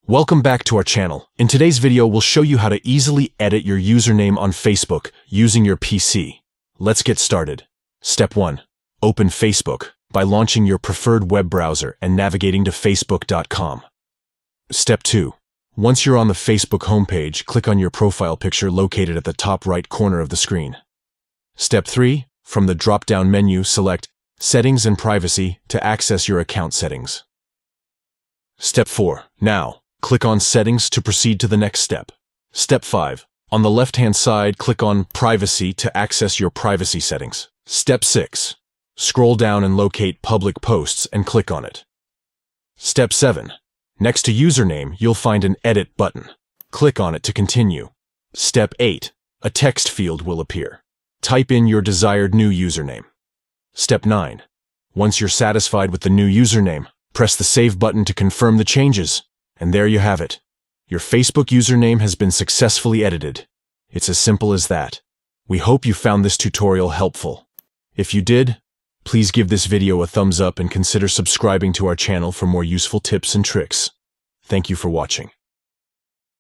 Welcome back to our channel. In today's video, we'll show you how to easily edit your username on Facebook using your PC. Let's get started. Step 1. Open Facebook by launching your preferred web browser and navigating to facebook.com. Step 2. Once you're on the Facebook homepage, click on your profile picture located at the top right corner of the screen. Step 3. From the drop-down menu, select Settings and Privacy to access your account settings. Step 4. Now, click on Settings to proceed to the next step. Step 5. On the left-hand side, click on Privacy to access your privacy settings. Step 6. Scroll down and locate Public Posts and click on it. Step 7. Next to Username, you'll find an Edit button. Click on it to continue. Step 8. A text field will appear. Type in your desired new username. Step 9. Once you're satisfied with the new username, press the Save button to confirm the changes. And there you have it. Your Facebook username has been successfully edited. It's as simple as that. We hope you found this tutorial helpful. If you did, please give this video a thumbs up and consider subscribing to our channel for more useful tips and tricks. Thank you for watching.